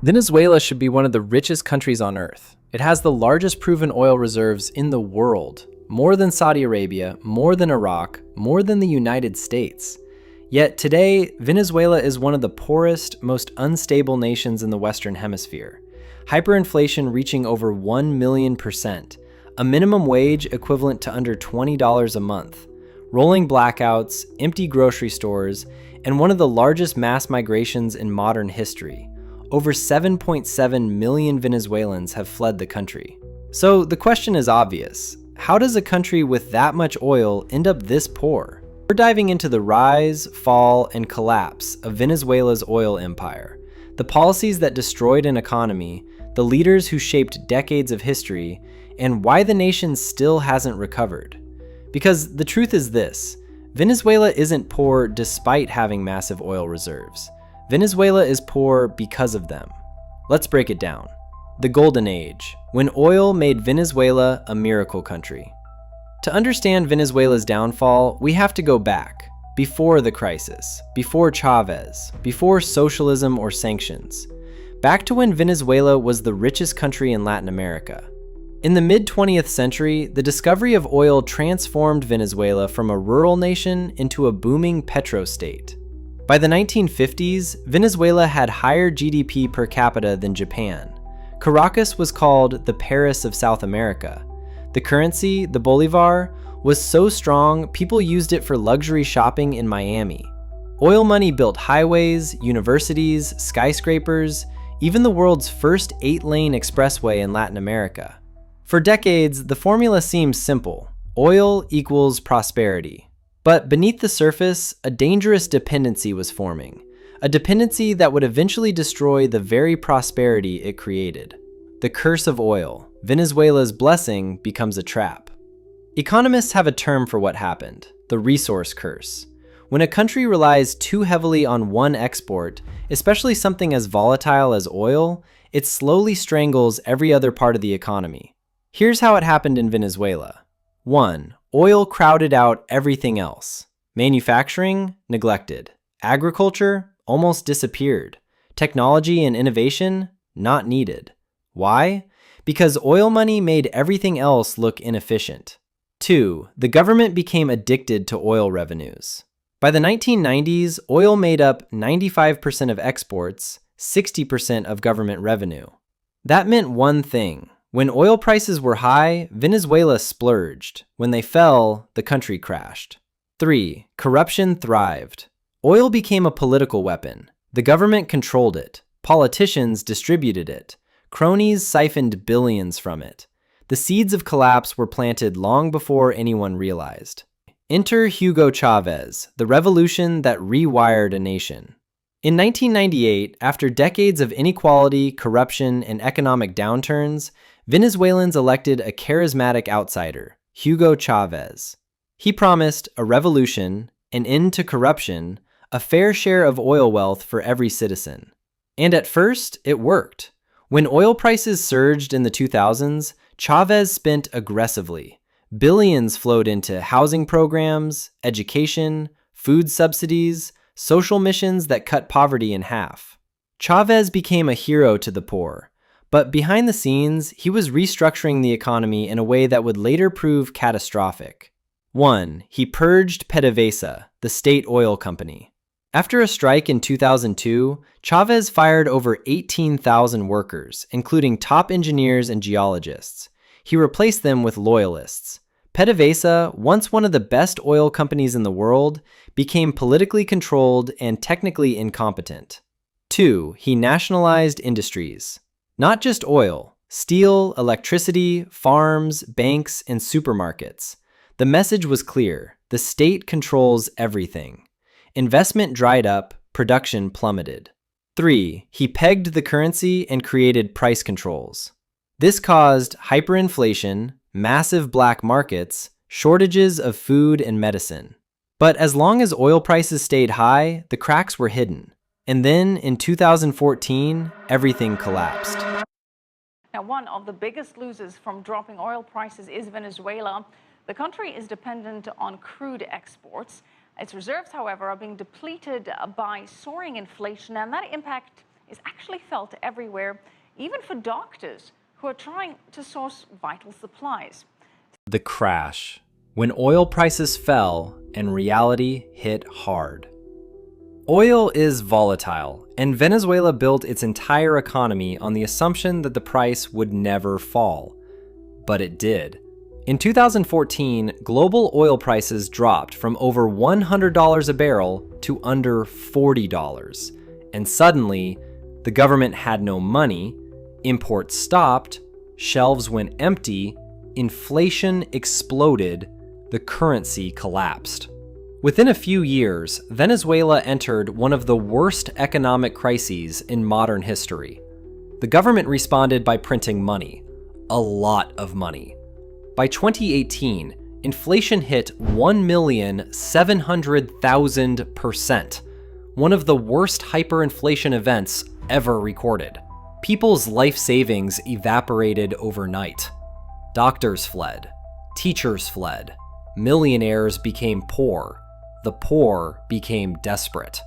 Venezuela should be one of the richest countries on earth. It has the largest proven oil reserves in the world, more than Saudi Arabia, more than Iraq, more than the United States. Yet today, Venezuela is one of the poorest, most unstable nations in the Western Hemisphere. Hyperinflation reaching over 1,000,000%, a minimum wage equivalent to under $20 a month, rolling blackouts, empty grocery stores, and one of the largest mass migrations in modern history. Over 7.7 million Venezuelans have fled the country. So the question is obvious. How does a country with that much oil end up this poor? We're diving into the rise, fall, and collapse of Venezuela's oil empire, the policies that destroyed an economy, the leaders who shaped decades of history, and why the nation still hasn't recovered. Because the truth is this: Venezuela isn't poor despite having massive oil reserves. Venezuela is poor because of them. Let's break it down. The Golden Age, when oil made Venezuela a miracle country. To understand Venezuela's downfall, we have to go back, before the crisis, before Chavez, before socialism or sanctions, back to when Venezuela was the richest country in Latin America. In the mid-20th century, the discovery of oil transformed Venezuela from a rural nation into a booming petrostate. By the 1950s, Venezuela had higher GDP per capita than Japan. Caracas was called the Paris of South America. The currency, the bolivar, was so strong people used it for luxury shopping in Miami. Oil money built highways, universities, skyscrapers, even the world's first 8-lane expressway in Latin America. For decades, the formula seemed simple: oil equals prosperity. But beneath the surface, a dangerous dependency was forming, a dependency that would eventually destroy the very prosperity it created. The curse of oil. Venezuela's blessing becomes a trap. Economists have a term for what happened: the resource curse. When a country relies too heavily on one export, especially something as volatile as oil, it slowly strangles every other part of the economy. Here's how it happened in Venezuela. 1. Oil crowded out everything else. Manufacturing, neglected. Agriculture, almost disappeared. Technology and innovation, not needed. Why? Because oil money made everything else look inefficient. 2. The government became addicted to oil revenues. By the 1990s, oil made up 95% of exports, 60% of government revenue. That meant one thing: when oil prices were high, Venezuela splurged. When they fell, the country crashed. 3. Corruption thrived. Oil became a political weapon. The government controlled it. Politicians distributed it. Cronies siphoned billions from it. The seeds of collapse were planted long before anyone realized. Enter Hugo Chávez, the revolution that rewired a nation. In 1998, after decades of inequality, corruption, and economic downturns, Venezuelans elected a charismatic outsider, Hugo Chávez. He promised a revolution, an end to corruption, a fair share of oil wealth for every citizen. And at first, it worked. When oil prices surged in the 2000s, Chavez spent aggressively. Billions flowed into housing programs, education, food subsidies, social missions that cut poverty in half. Chavez became a hero to the poor, but behind the scenes, he was restructuring the economy in a way that would later prove catastrophic. 1. He purged PDVSA, the state oil company. After a strike in 2002, Chavez fired over 18,000 workers, including top engineers and geologists. He replaced them with loyalists. PDVSA, once one of the best oil companies in the world, became politically controlled and technically incompetent. 2. He nationalized industries. Not just oil, steel, electricity, farms, banks, and supermarkets. The message was clear: the state controls everything. Investment dried up, production plummeted. 3. He pegged the currency and created price controls. This caused hyperinflation, massive black markets, shortages of food and medicine. But as long as oil prices stayed high, the cracks were hidden. And then, in 2014, everything collapsed. Now, one of the biggest losers from dropping oil prices is Venezuela. The country is dependent on crude exports. Its reserves, however, are being depleted by soaring inflation, and that impact is actually felt everywhere, even for doctors who are trying to source vital supplies. The crash, when oil prices fell and reality hit hard. Oil is volatile, and Venezuela built its entire economy on the assumption that the price would never fall. But it did. In 2014, global oil prices dropped from over $100 a barrel to under $40. And suddenly, the government had no money, imports stopped, shelves went empty, inflation exploded, the currency collapsed. Within a few years, Venezuela entered one of the worst economic crises in modern history. The government responded by printing money, a lot of money. By 2018, inflation hit 1,700,000%, one of the worst hyperinflation events ever recorded. People's life savings evaporated overnight. Doctors fled, teachers fled, millionaires became poor, the poor became desperate.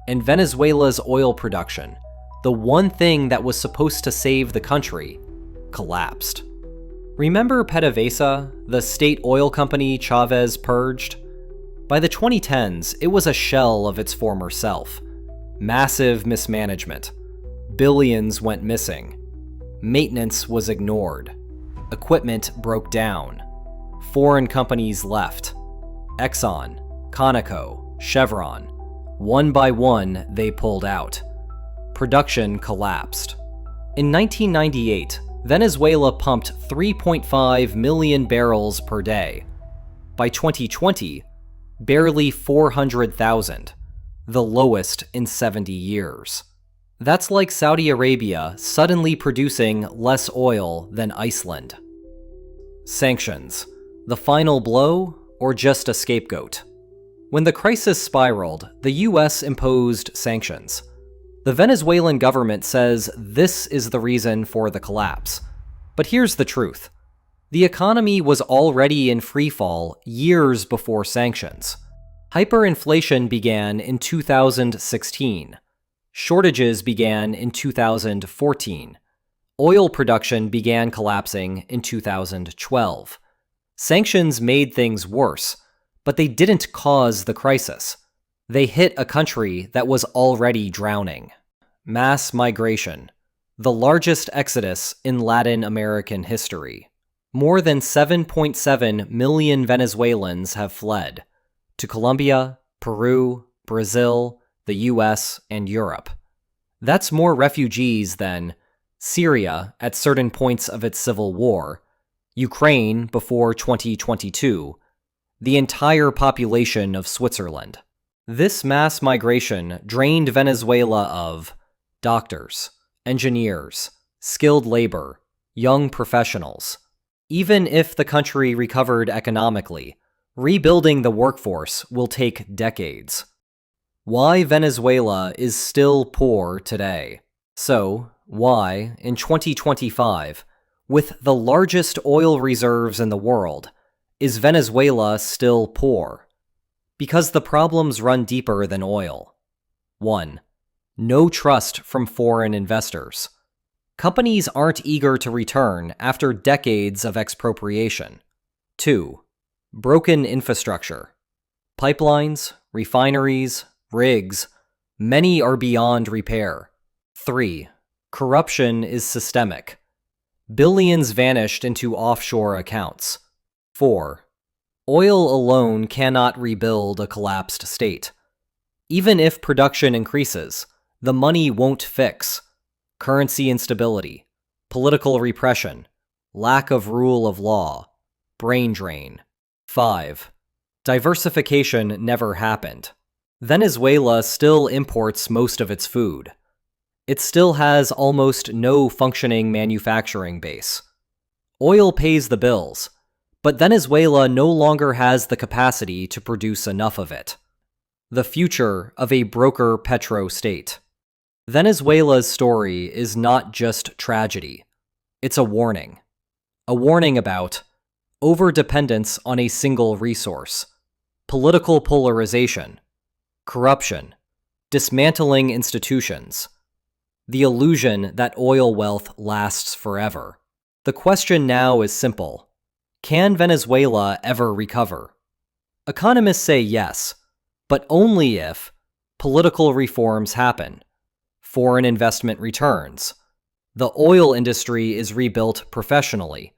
And Venezuela's oil production, the one thing that was supposed to save the country, collapsed. Remember PDVSA, the state oil company Chavez purged? By the 2010s, it was a shell of its former self. Massive mismanagement. Billions went missing. Maintenance was ignored. Equipment broke down. Foreign companies left. Exxon, Conoco, Chevron. One by one, they pulled out. Production collapsed. In 1998, Venezuela pumped 3.5 million barrels per day. By 2020, barely 400,000, the lowest in 70 years. That's like Saudi Arabia suddenly producing less oil than Iceland. Sanctions, the final blow or just a scapegoat? When the crisis spiraled, the US imposed sanctions. The Venezuelan government says this is the reason for the collapse. But here's the truth. The economy was already in freefall years before sanctions. Hyperinflation began in 2016. Shortages began in 2014. Oil production began collapsing in 2012. Sanctions made things worse, but they didn't cause the crisis. They hit a country that was already drowning. Mass migration, the largest exodus in Latin American history. More than 7.7 million Venezuelans have fled to Colombia, Peru, Brazil, the US, and Europe. That's more refugees than Syria at certain points of its civil war, Ukraine before 2022, the entire population of Switzerland. This mass migration drained Venezuela of doctors, engineers, skilled labor, young professionals. Even if the country recovered economically, rebuilding the workforce will take decades. Why Venezuela is still poor today. So, why, in 2025, with the largest oil reserves in the world, is Venezuela still poor? Because the problems run deeper than oil. 1. No trust from foreign investors. Companies aren't eager to return after decades of expropriation. 2. Broken infrastructure. Pipelines, refineries, rigs, many are beyond repair. 3. Corruption is systemic. Billions vanished into offshore accounts. 4. Oil alone cannot rebuild a collapsed state. Even if production increases, the money won't fix. Currency instability, political repression, lack of rule of law, brain drain. 5. Diversification never happened. Venezuela still imports most of its food. It still has almost no functioning manufacturing base. Oil pays the bills, but Venezuela no longer has the capacity to produce enough of it. The future of a broker petro-state. Venezuela's story is not just tragedy. It's a warning. A warning about overdependence on a single resource, political polarization, corruption, dismantling institutions, the illusion that oil wealth lasts forever. The question now is simple. Can Venezuela ever recover? Economists say yes, but only if political reforms happen, foreign investment returns, the oil industry is rebuilt professionally,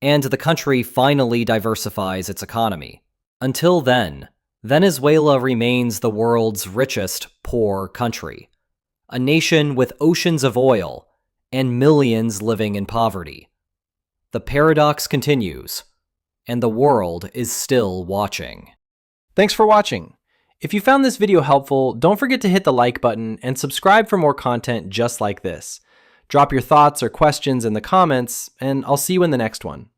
and the country finally diversifies its economy. Until then, Venezuela remains the world's richest poor country, a nation with oceans of oil and millions living in poverty. The paradox continues, and the world is still watching. Thanks for watching. If you found this video helpful, don't forget to hit the like button and subscribe for more content just like this. Drop your thoughts or questions in the comments, and I'll see you in the next one.